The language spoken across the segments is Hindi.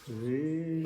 Hare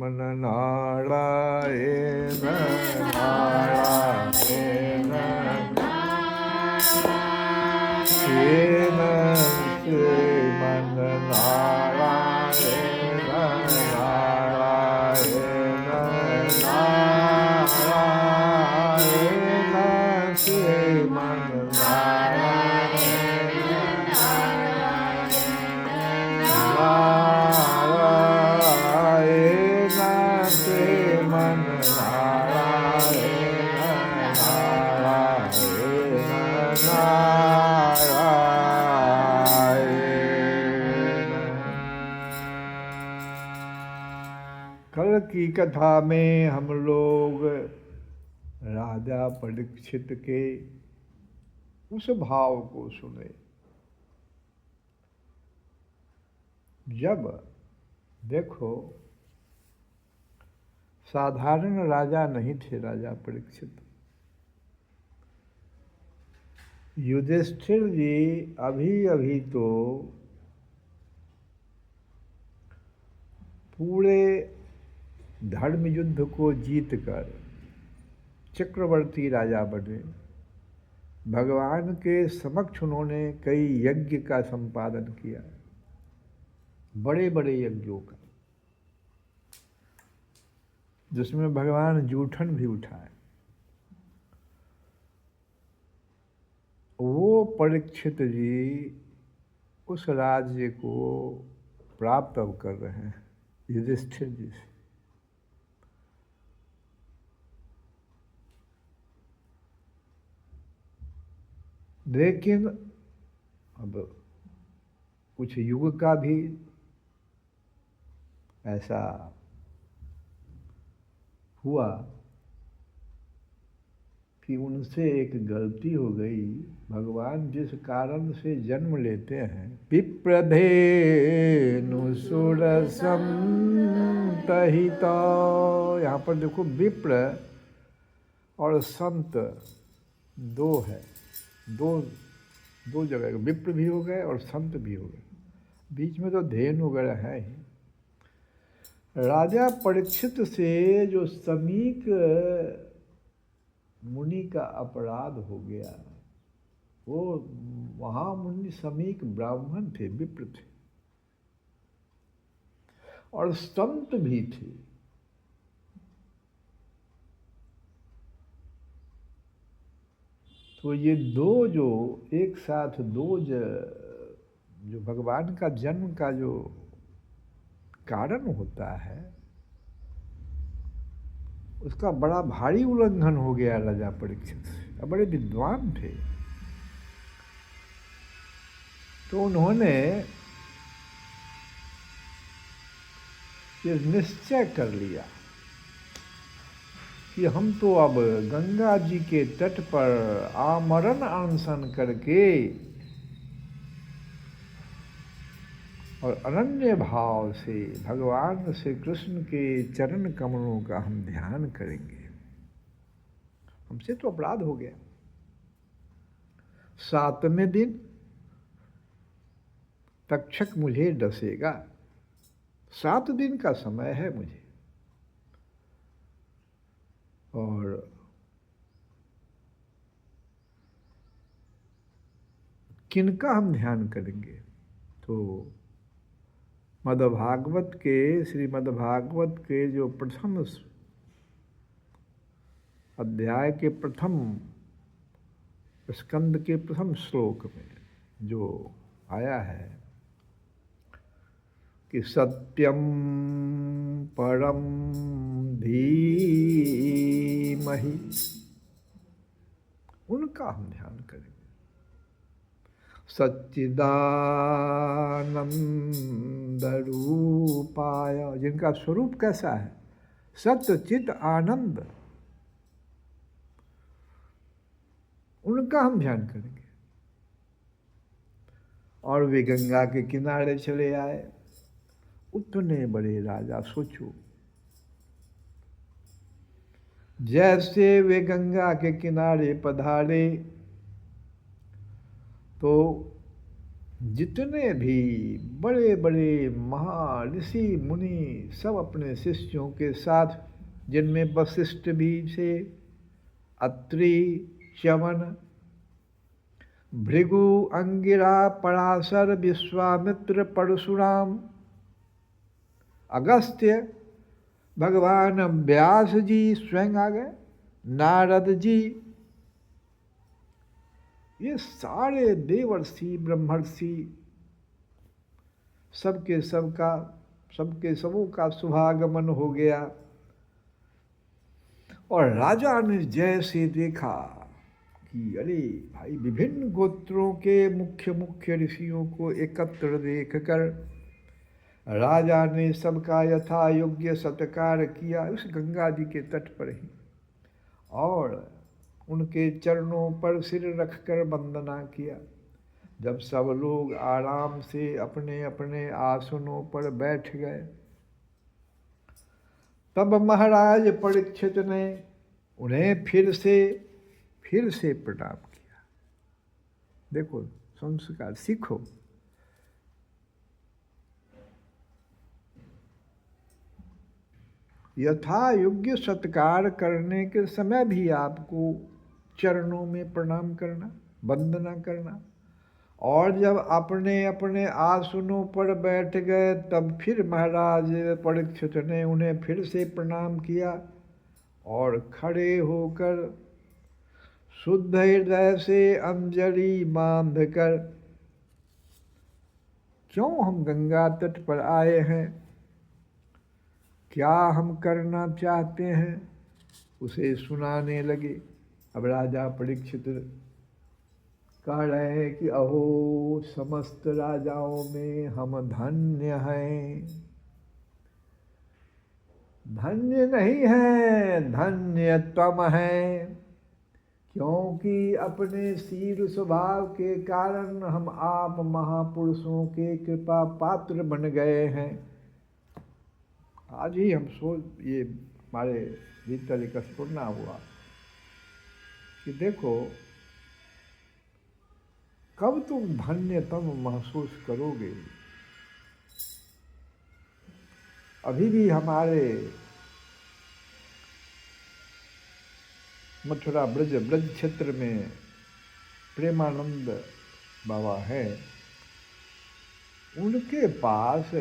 श्रीमन नारायण नारायण श्रीमन नारायण नारायण नारायण श्रीमन कल की कथा में हम लोग राजा परीक्षित के उस भाव को सुने जब देखो साधारण राजा नहीं थे राजा परीक्षित। युधिष्ठिर जी अभी अभी तो पूरे धर्म युद्ध को जीतकर चक्रवर्ती राजा बने। भगवान के समक्ष उन्होंने कई यज्ञ का संपादन किया, बड़े बड़े यज्ञों का, जिसमें भगवान जूठन भी उठाए। वो परीक्षित जी उस राज्य को प्राप्त अब कर रहे हैं युधिष्ठिर जी से। लेकिन अब कुछ युग का भी ऐसा हुआ कि उनसे एक गलती हो गई। भगवान जिस कारण से जन्म लेते हैं, विप्रधेनु सुरसम तहिता, यहाँ पर देखो विप्र और संत दो है, दो जगह विप्र भी हो गए और संत भी हो गए, बीच में तो धेनु वगैरह है ही। राजा परीक्षित से जो समीक मुनि का अपराध हो गया, वो महामुनि समीक ब्राह्मण थे, विप्र थे और संत भी थे। तो ये दो जो एक साथ दो जो भगवान का जन्म का जो कारण होता है, उसका बड़ा भारी उल्लंघन हो गया राजा परीक्षित से। अब बड़े विद्वान थे, तो उन्होंने ये निश्चय कर लिया कि हम तो अब गंगा जी के तट पर आमरण अनशन करके और अनन्य भाव से भगवान श्री कृष्ण के चरण कमलों का हम ध्यान करेंगे। हमसे तो अपराध हो गया। 7वें दिन तक्षक मुझे डसेगा, 7 दिन का समय है मुझे, और किनका हम ध्यान करेंगे। तो मद्भागवत के श्रीमद्भागवत के जो प्रथम अध्याय के प्रथम स्कंद के प्रथम श्लोक में जो आया है कि सत्यम परम धीमहि, उनका हम ध्यान करेंगे। सच्चिदानंद रूपाय, जिनका स्वरूप कैसा है, सत्य चित आनंद, उनका हम ध्यान करेंगे। और वे गंगा के किनारे चले आए। उतने बड़े राजा, सोचो, जैसे वे गंगा के किनारे पधारे तो जितने भी बड़े बड़े महा ऋषि मुनि सब अपने शिष्यों के साथ, जिनमें वशिष्ठ भी थे, अत्रि, च्यवन, भृगु, अंगिरा, पराशर, विश्वामित्र, परशुराम, अगस्त्य, भगवान व्यास जी स्वयं आ गए, नारद जी, ये सारे देवर्षि ब्रह्मर्षि सबके सबों का शुभागमन हो गया। और राजा ने जैसे देखा कि अरे भाई, विभिन्न गोत्रों के मुख्य मुख्य ऋषियों को एकत्र देखकर राजा ने सबका यथा योग्य सत्कार किया उस गंगा जी के तट पर ही, और उनके चरणों पर सिर रखकर वंदना किया। जब सब लोग आराम से अपने अपने आसनों पर बैठ गए, तब महाराज परीक्षित ने उन्हें फिर से प्रणाम किया। देखो संस्कार सीखो। यथा योग्य सत्कार करने के समय भी आपको चरणों में प्रणाम करना, वंदना करना, और जब अपने अपने आसनों पर बैठ गए तब फिर महाराज परीक्षित ने उन्हें फिर से प्रणाम किया और खड़े होकर शुद्ध हृदय से अंजलि बांधकर, क्यों हम गंगा तट पर आए हैं, क्या हम करना चाहते हैं, उसे सुनाने लगे। अब राजा परीक्षित कह रहे हैं कि अहो, समस्त राजाओं में हम धन्य हैं। धन्य नहीं है, धन्य तुम है, क्योंकि अपने शील स्वभाव के कारण हम आप महापुरुषों के कृपा पात्र बन गए हैं। आज ही हम ये हमारे भीतर एक स्फुरना हुआ कि देखो, कब तुम धन्यतम महसूस करोगे। अभी भी हमारे मथुरा ब्रज क्षेत्र में प्रेमानंद बाबा है, उनके पास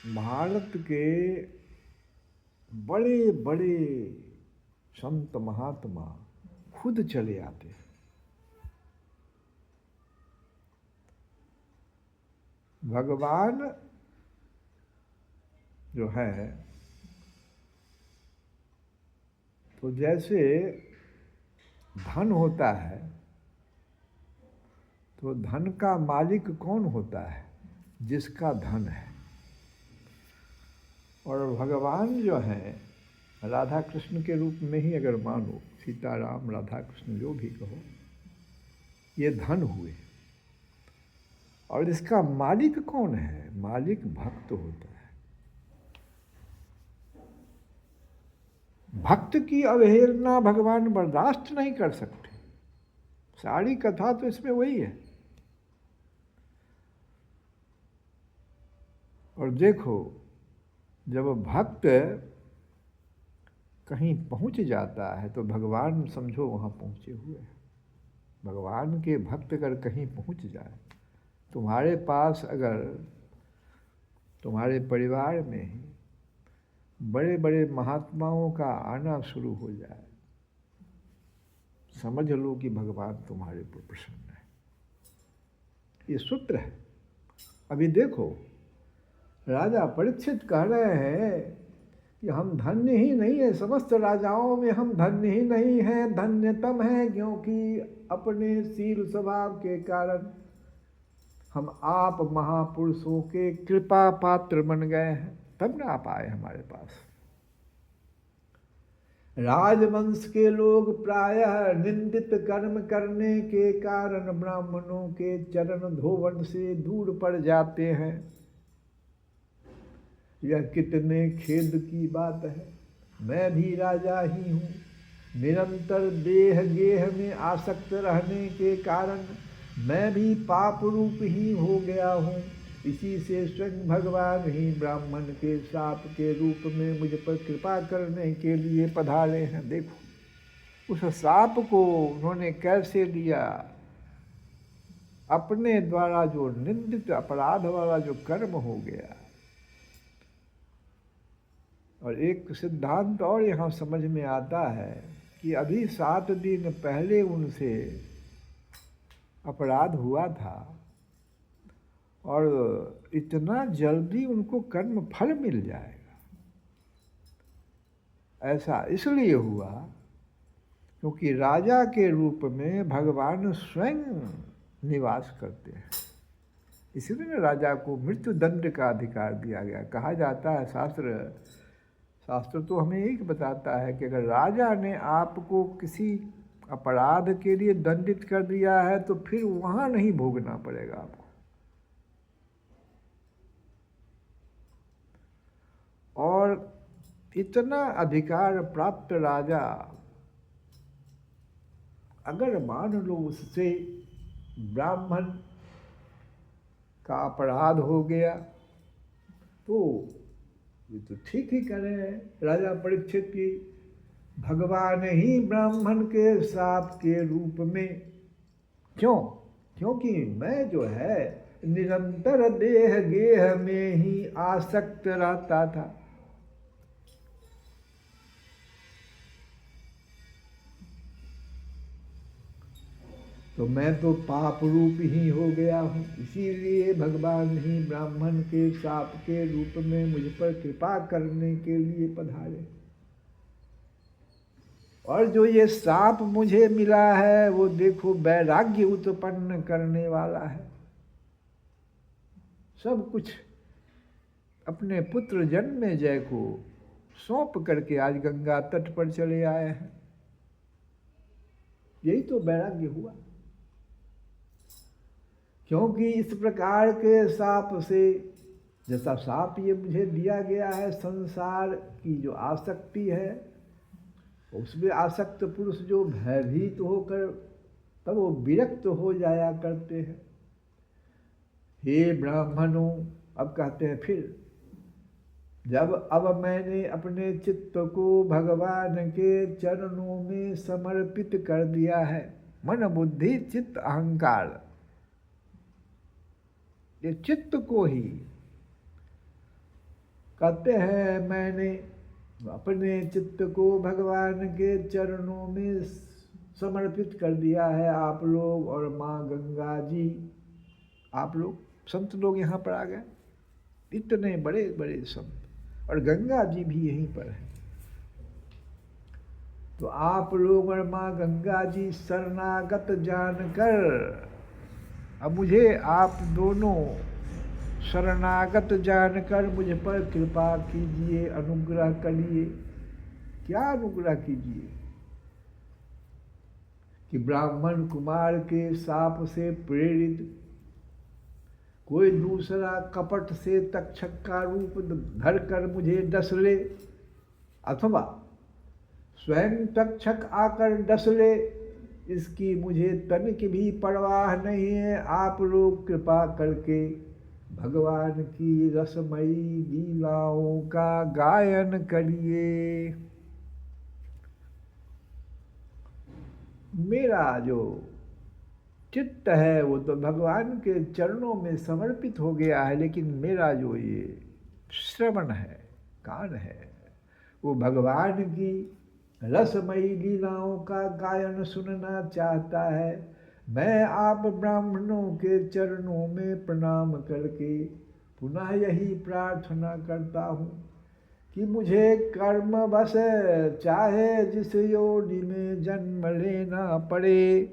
भारत के बड़े बड़े संत महात्मा खुद चले आते हैं। भगवान जो है, तो जैसे धन होता है, तो धन का मालिक कौन होता है? जिसका धन है। और भगवान जो हैं, राधा कृष्ण के रूप में ही अगर मानो, सीताराम राधा कृष्ण जो भी कहो, ये धन हुए। और इसका मालिक कौन है? मालिक भक्त होता है। भक्त की अवहेलना भगवान बर्दाश्त नहीं कर सकते। सारी कथा तो इसमें वही है। और देखो, जब भक्त कहीं पहुंच जाता है तो भगवान समझो वहाँ पहुँचे हुए हैं। भगवान के भक्त अगर कहीं पहुंच जाए, तुम्हारे पास अगर तुम्हारे परिवार में ही बड़े बड़े महात्माओं का आना शुरू हो जाए, समझ लो कि भगवान तुम्हारे पर प्रसन्न है। ये सूत्र है। अभी देखो, राजा परीक्षित कह रहे हैं कि हम धन्य ही नहीं है, समस्त राजाओं में हम धन्य ही नहीं हैं, धन्यतम हैं, क्योंकि अपने शील स्वभाव के कारण हम आप महापुरुषों के कृपा पात्र बन गए हैं, तब ना आप आए हमारे पास। राजवंश के लोग प्रायः निंदित कर्म करने के कारण ब्राह्मणों के चरण धोवन से दूर पड़ जाते हैं। यह कितने खेद की बात है। मैं भी राजा ही हूँ। निरंतर देह गेह में आसक्त रहने के कारण मैं भी पाप रूप ही हो गया हूँ। इसी से स्वयं भगवान ही ब्राह्मण के शाप के रूप में मुझ पर कृपा करने के लिए पधारे हैं। देखो उस शाप को उन्होंने कैसे लिया। अपने द्वारा जो निंदित अपराध वाला जो कर्म हो गया। और एक सिद्धांत और यहाँ समझ में आता है कि अभी 7 दिन पहले उनसे अपराध हुआ था और इतना जल्दी उनको कर्म फल मिल जाएगा, ऐसा इसलिए हुआ क्योंकि राजा के रूप में भगवान स्वयं निवास करते हैं। इसलिए राजा को मृत्यु दंड का अधिकार दिया गया। कहा जाता है शास्त्र तो हमें एक बताता है कि अगर राजा ने आपको किसी अपराध के लिए दंडित कर दिया है तो फिर वहाँ नहीं भोगना पड़ेगा आपको। और इतना अधिकार प्राप्त राजा अगर मान लो उससे ब्राह्मण का अपराध हो गया तो ये तो ठीक ही करे राजा परीक्षित की। भगवान ही ब्राह्मण के शाप के रूप में, क्यों? क्योंकि मैं जो है निरंतर देह गेह में ही आसक्त रहता था। तो मैं तो पाप रूप ही हो गया हूँ। इसीलिए भगवान ही ब्राह्मण के शाप के रूप में मुझ पर कृपा करने के लिए पधारे। और जो ये शाप मुझे मिला है वो देखो वैराग्य उत्पन्न करने वाला है। सब कुछ अपने पुत्र जन्मेजय को सौंप करके आज गंगा तट पर चले आए हैं। यही तो वैराग्य हुआ। क्योंकि इस प्रकार के शाप से, जैसा शाप ये मुझे दिया गया है, संसार की जो आसक्ति है उसमें आसक्त पुरुष जो भयभीत होकर तब वो विरक्त हो जाया करते हैं। हे ब्राह्मणों, अब कहते हैं फिर जब अब मैंने अपने चित्त को भगवान के चरणों में समर्पित कर दिया है, मन बुद्धि चित्त अहंकार, ये चित्त को ही कहते हैं मैंने अपने चित्त को भगवान के चरणों में समर्पित कर दिया है। आप लोग और माँ गंगा जी, आप लोग संत लोग यहाँ पर आ गए, इतने बड़े बड़े संत, और गंगा जी भी यहीं पर है। तो आप लोग और माँ गंगा जी शरणागत जानकर, अब मुझे आप दोनों शरणागत जानकर मुझ पर कृपा कीजिए, अनुग्रह करिए। क्या अनुग्रह कीजिए? कि ब्राह्मण कुमार के शाप से प्रेरित कोई दूसरा कपट से तक्षक का रूप धर कर मुझे डस ले, अथवा स्वयं तक्षक आकर डस ले, इसकी मुझे तनिक भी परवाह नहीं है। आप लोग कृपा करके भगवान की रसमयी लीलाओं का गायन करिए। मेरा जो चित्त है वो तो भगवान के चरणों में समर्पित हो गया है, लेकिन मेरा जो ये श्रवण है, कान है, वो भगवान की रसमयी लीलाओं का गायन सुनना चाहता है। मैं आप ब्राह्मणों के चरणों में प्रणाम करके पुनः यही प्रार्थना करता हूँ कि मुझे कर्म बस चाहे जिस योनि में जन्म लेना पड़े,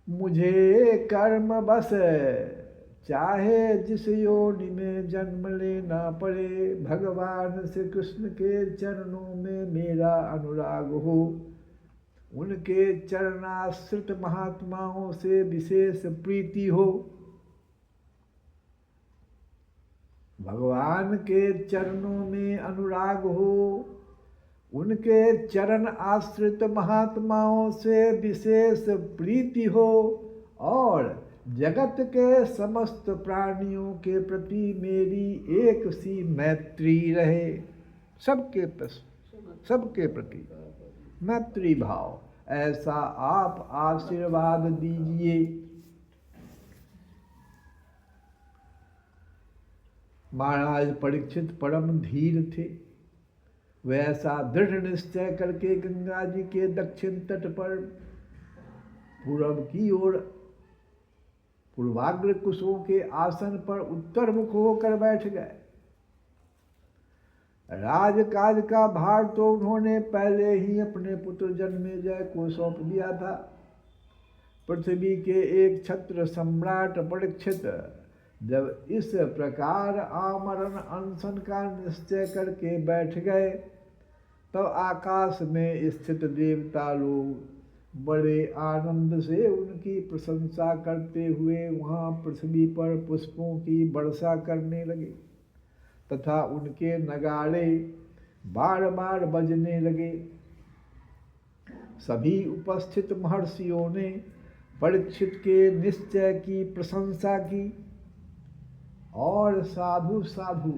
मुझे कर्म बस चाहे जिस योनि में जन्म लेना पड़े, भगवान श्री कृष्ण के चरणों में मेरा अनुराग हो, उनके चरणाश्रित महात्माओं से विशेष प्रीति हो। भगवान के चरणों में अनुराग हो, उनके चरण आश्रित महात्माओं से विशेष प्रीति हो और जगत के समस्त प्राणियों के प्रति मेरी एक सी मैत्री रहे। सबके प्रति मैत्री भाव, ऐसा आप आशीर्वाद दीजिए। महाराज परीक्षित परम धीर थे। वैसा दृढ़ निश्चय करके गंगा जी के दक्षिण तट पर पूर्व की ओर पूर्वाग्र कुशों के आसन पर उत्तर मुख होकर बैठ गए। राजकाज का भार तो उन्होंने पहले ही अपने पुत्र जन्मेजय को सौंप दिया था। पृथ्वी के एक छत्र सम्राट परीक्षित जब इस प्रकार आमरण अनशन का निश्चय करके बैठ गए, तब आकाश में स्थित देवता लोग बड़े आनंद से उनकी प्रशंसा करते हुए वहाँ पृथ्वी पर पुष्पों की वर्षा करने लगे तथा उनके नगाड़े बार बार बजने लगे। सभी उपस्थित महर्षियों ने परीक्षित के निश्चय की प्रशंसा की और साधु साधु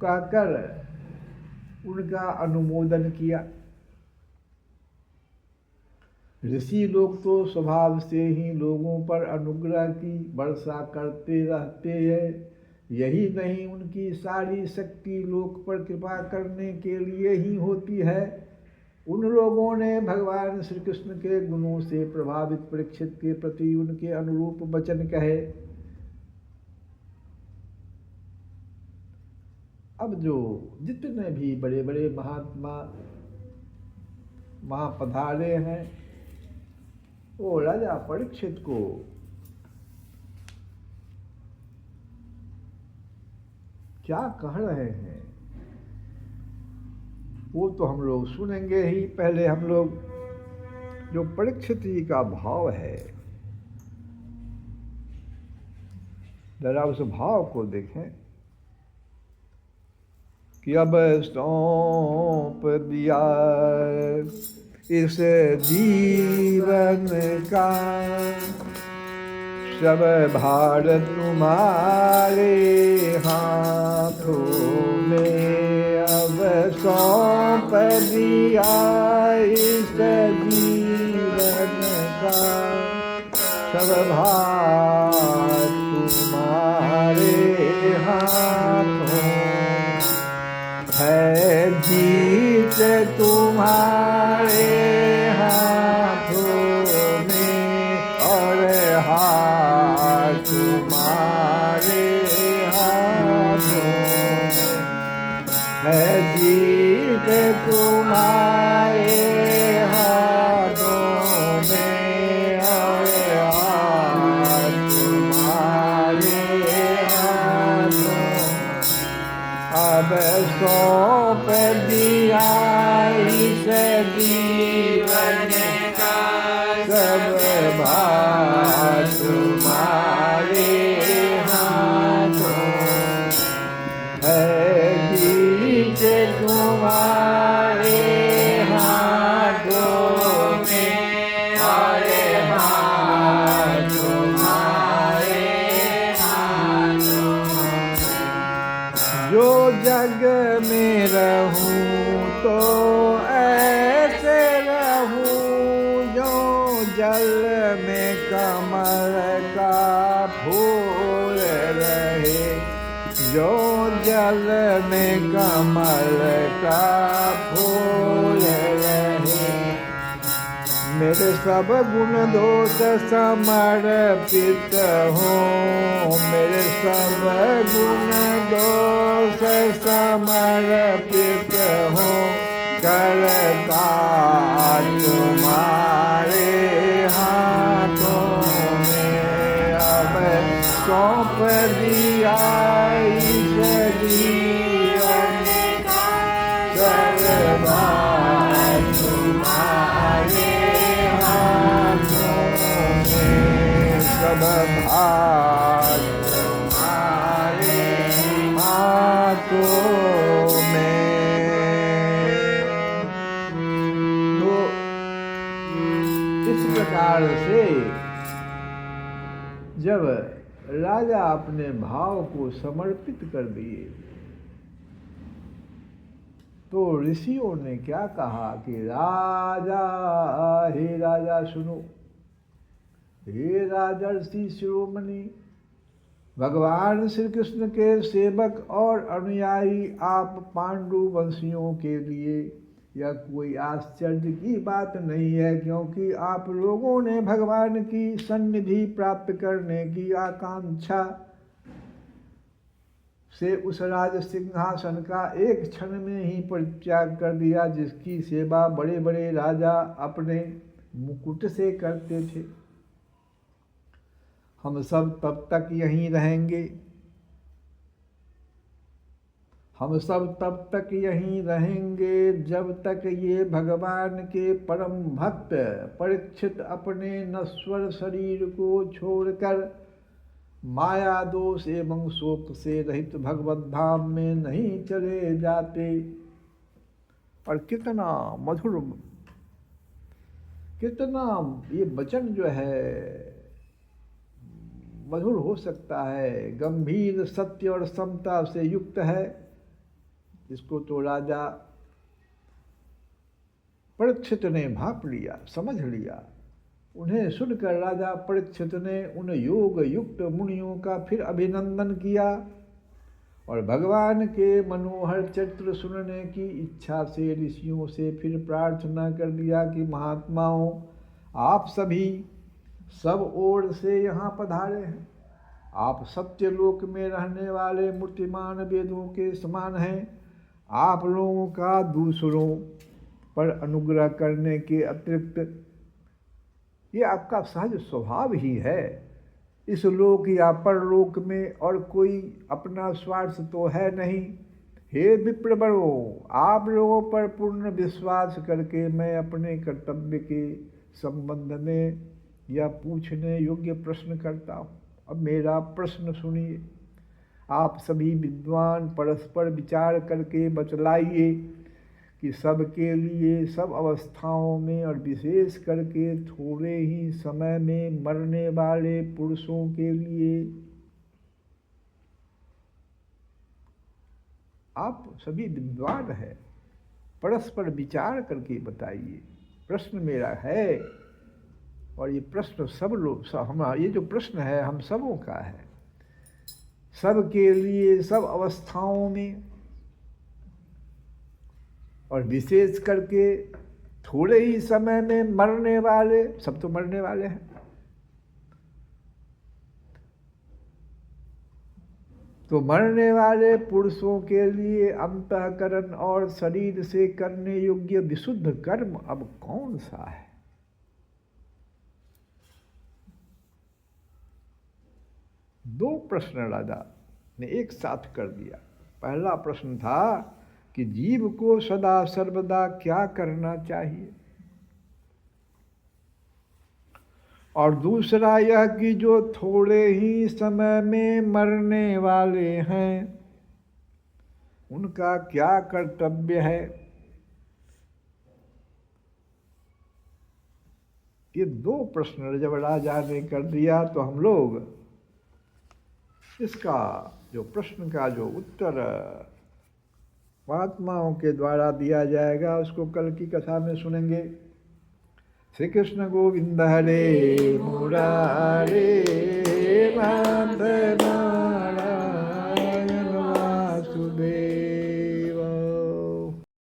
कहकर उनका अनुमोदन किया। ऋषि लोग तो स्वभाव से ही लोगों पर अनुग्रह की वर्षा करते रहते हैं। यही नहीं, उनकी सारी शक्ति लोक पर कृपा करने के लिए ही होती है। उन लोगों ने भगवान श्री कृष्ण के गुणों से प्रभावित परीक्षित के प्रति उनके अनुरूप वचन कहे। अब जो जितने भी बड़े बड़े महात्मा वहाँ पधारे हैं, वो राजा परीक्षित को क्या कह रहे हैं वो तो हम लोग सुनेंगे ही। पहले हम लोग जो परीक्षित जी का भाव है, जरा उस भाव को देखें कि अब सौंप दिया इस जीवन का सब भार तुम्हारे हाथों में। अब सौंप दिया इस जीवन का सब भार तुम्हारे हाथों है। जीत तुम्हारे हाथों में और हार तुम्हारे हाथों है। जीत तुम्हारे हाथों में और हार तुम्हारे हाथों। अब सौंप दिया इस जीवन का सब भार तुम्हारे हाथों है। जीत तुम्हारे हाथों में और हार तुम्हारे हाथों। जो जग में रहूं तो ऐसे रहूं जो जल में कमल का फूल रहे। जो जल में कमल का फूल रहे। मेरे सब गुण दोष समर्पित हो। मेरे सब गुण दोष समर्पित हो। करता तुम्हारे हाथों में। अब सौंप दिया इस जीवन का सब भार तुम्हारे हाथों में। सब भार तुम्हारे हाथों में। जब राजा अपने भाव को समर्पित कर दिए तो ऋषियों ने क्या कहा कि राजा, हे राजा सुनो, हे राजर्षि शिरोमणि, भगवान श्री कृष्ण के सेवक और अनुयायी आप पांडु वंशियों के लिए यह कोई आश्चर्य की बात नहीं है, क्योंकि आप लोगों ने भगवान की सन्निधि प्राप्त करने की आकांक्षा से उस राज सिंहासन का एक क्षण में ही परित्याग कर दिया जिसकी सेवा बड़े बड़े राजा अपने मुकुट से करते थे। हम सब तब तक यहीं रहेंगे, हम सब तब तक यहीं रहेंगे जब तक ये भगवान के परम भक्त परीक्षित अपने नश्वर शरीर को छोड़कर माया दोष एवं शोक से रहित भगवत धाम में नहीं चले जाते। और कितना मधुर, कितना ये वचन जो है मधुर हो सकता है, गंभीर, सत्य और समता से युक्त है। इसको तो राजा परीक्षित ने भाप लिया, समझ लिया। उन्हें सुनकर राजा परीक्षित ने उन योग युक्त मुनियों का फिर अभिनंदन किया और भगवान के मनोहर चरित्र सुनने की इच्छा से ऋषियों से फिर प्रार्थना कर दिया कि महात्माओं, आप सभी सब ओर से यहाँ पधारे हैं। आप सत्यलोक में रहने वाले मूर्तिमान वेदों के समान हैं। आप लोगों का दूसरों पर अनुग्रह करने के अतिरिक्त ये आपका सहज स्वभाव ही है। इस लोक या परलोक में और कोई अपना स्वार्थ तो है नहीं। हे विप्रवरों, आप लोगों पर पूर्ण विश्वास करके मैं अपने कर्तव्य के संबंध में यह पूछने योग्य प्रश्न करता हूँ। अब मेरा प्रश्न सुनिए। आप सभी विद्वान परस्पर विचार करके बतलाइए कि सबके लिए, सब अवस्थाओं में और विशेष करके थोड़े ही समय में मरने वाले पुरुषों के लिए, आप सभी विद्वान हैं, परस्पर विचार करके बताइए। प्रश्न मेरा है और ये प्रश्न सब लोग, ये जो प्रश्न है हम सबों का है। सबके लिए, सब अवस्थाओं में और विशेष करके थोड़े ही समय में मरने वाले, सब तो मरने वाले हैं, तो मरने वाले पुरुषों के लिए अंतःकरण और शरीर से करने योग्य विशुद्ध कर्म अब कौन सा है? दो प्रश्न राजा ने एक साथ कर दिया। पहला प्रश्न था कि जीव को सदा सर्वदा क्या करना चाहिए, और दूसरा यह कि जो थोड़े ही समय में मरने वाले हैं उनका क्या कर्तव्य है। ये दो प्रश्न जब राजा ने कर दिया तो हम लोग इसका जो प्रश्न का जो उत्तर महात्माओं के द्वारा दिया जाएगा उसको कल की कथा में सुनेंगे। श्री कृष्ण गोविंद हरे मुरारी।